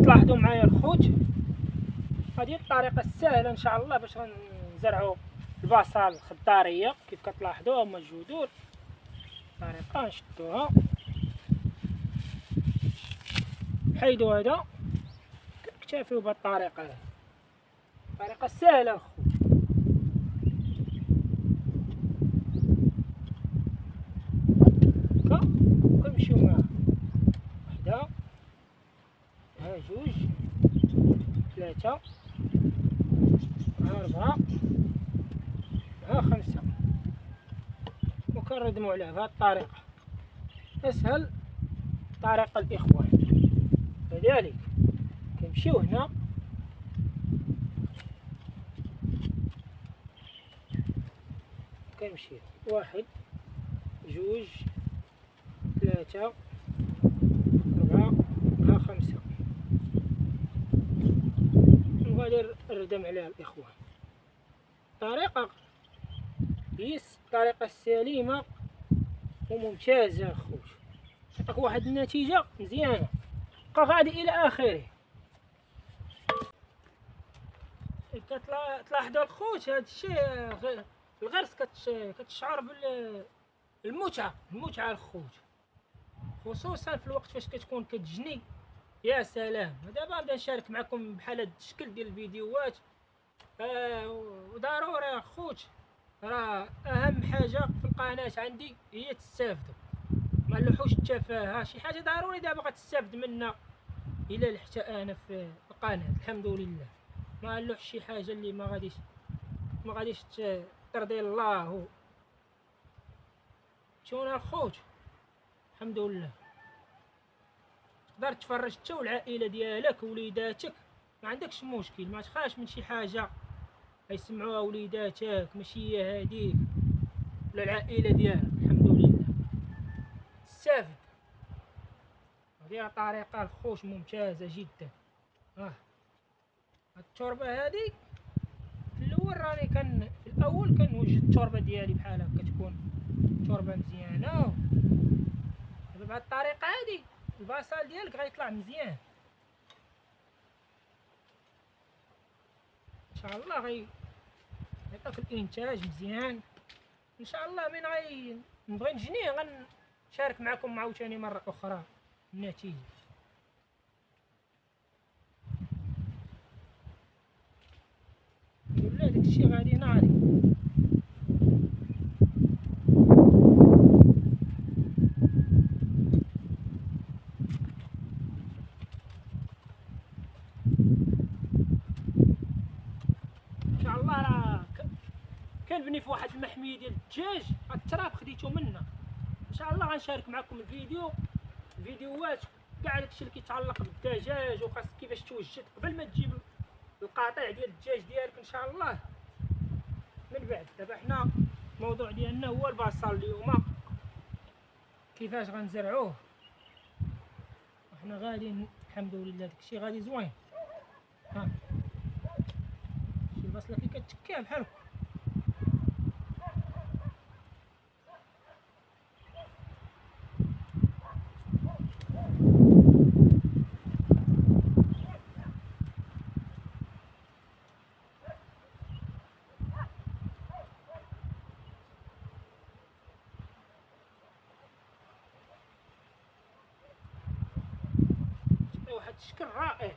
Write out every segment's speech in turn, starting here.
كتلاحظوا معايا الخوت، هذه الطريقه السهله ان شاء الله باش غنزرعوا البصل الخضاريه. كيف كتلاحظوا هما الجذور، طريقه نشدوها نحيدوا هذا، كنكتفيو بهذه الطريقه هذه، طريقه سهله الخوت. هكا كنمشيو معاها، وحده، ها جوج، ثلاثه، ها ربعه، ها خمسه، وكنردمو عليه بهذه الطريقه. اسهل طريقه الاخوان. كذلك كنمشيو هنا كنمشيو واحد، جوج، ثلاثة، ربعة، ها خمسة، وغادي نردم عليها الإخوان. طريقة هي الطريقة السليمة وممتازة الخوت، تعطيك واحد النتيجة مزيانة، بقى غادي إلى آخره. تلاحظوا الخوت هاد الشيء الغرس كتشعر بالمتعة، المتعة الخوت، خصوصا في الوقت فاش كتكون كتجني. يا سلام. دابا نبدا نشارك معكم بحال هاد الشكل ديال الفيديوهات. وضروري الخوت، راه اهم حاجه في القناه عندي هي تستافدوا، ما نلوحوش التفاهه. شي حاجه ضروري دابا غتستافد منها الى حتى انا في القناه. الحمد لله ما نلوحش شي حاجه اللي ما غاديش ترضي الله. شونا الخوت، الحمد لله تقدر تفرج انت والعائله ديالك ووليداتك، ما عندكش مشكل، ما تخافش من شي حاجه يسمعوها وليداتك، ماشي هي هذيك ولا العائله ديالك. الحمد لله تستافد. هذه طريقه الخوت ممتازه جدا. التربه هذه في الاول راني في الاول كنوجد التربه ديالي بحال هكا، تكون تربه مزيانه. دابا بهذه الطريقه هذه البصل ديالك غيطلع مزيان ان شاء الله، غيعطيك الانتاج مزيان ان شاء الله. من نبغي نجنيه غنشارك معكم عاوتاني مره اخرى النتيجه. ولا داكشي غادي ناري. ان شاء الله راه كنبني في واحد المحميه ديال الدجاج، هاد التراب خديتو منا. ان شاء الله غنشارك معكم الفيديوهات كاع داكشي اللي كيتعلق بالدجاج، وخاص كيفاش توجد قبل ما تجيب القطيع ديال الدجاج ديالك ان شاء الله. من بعد دابا حنا الموضوع ديالنا هو البصل اليوم، كيفاش غنزرعوه. وحنا غادي الحمد لله داكشي غادي زوين. ها شي البصله كي كتكيها بحال هكا. واحد الشكل رائع.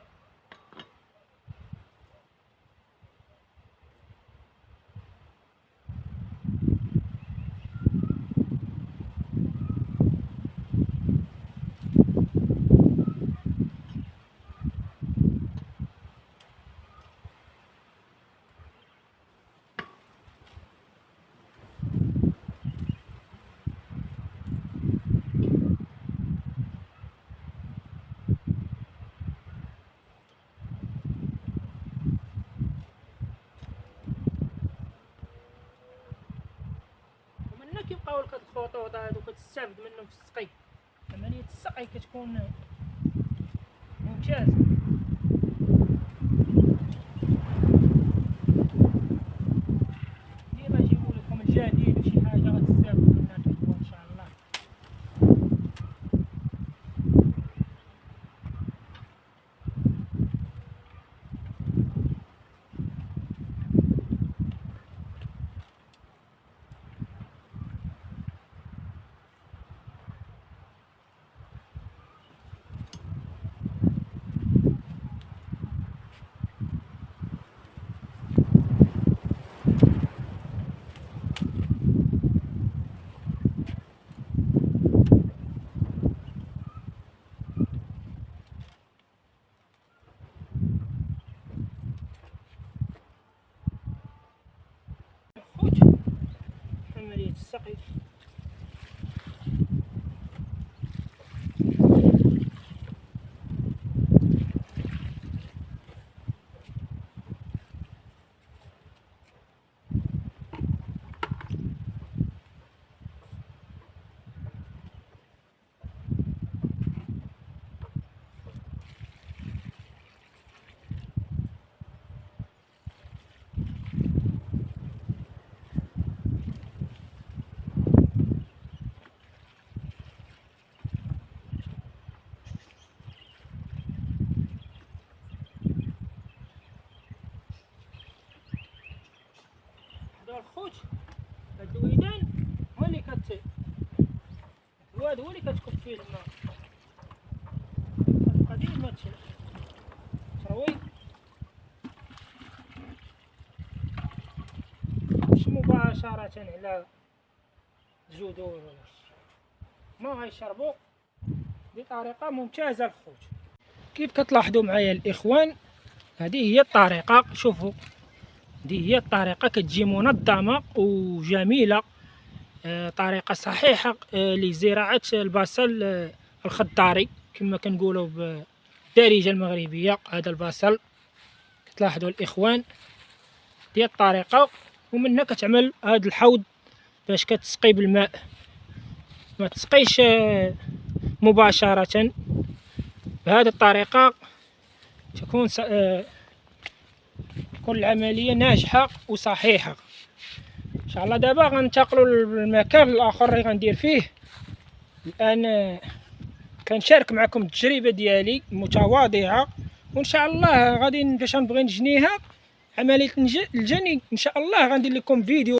كيبقاو لك هاد الخطوط هادو كتستافد منهم في السقي. عملية السقي كتكون ممتازة. ديما نجيبو لكم الجديد وشي حاجة غتستافدو منها ان شاء الله. السقي. هذا الخوت الدويدان هو اللي الواد هو اللي كتكب فيه الماء. كتبقى ديما تروي مش مباشرة على الجذور ولا شي، ما غيشربو بطريقة ممتازة الخوت. كيف كتلاحظوا معايا الإخوان، هذه هي الطريقة. شوفوا هذه هي الطريقة، كتجي منظمة وجميلة، طريقة صحيحة لزراعة البصل الخضاري كما كنقولوا بالدارجة المغربية. هذا البصل كتلاحظوا الإخوان ديال الطريقة، ومنها كتعمل هذا الحوض باش كتسقي بالماء، ما تسقيش مباشرة. بهذه الطريقة تكون العملية ناجحة وصحيحة ان شاء الله. دابا غننتقلوا للمكان الاخر اللي غندير فيه الان. كنشارك معكم التجربه ديالي المتواضعه، وان شاء الله غادي فاش نبغي نجنيها عمليه الجني ان شاء الله غندير لكم فيديو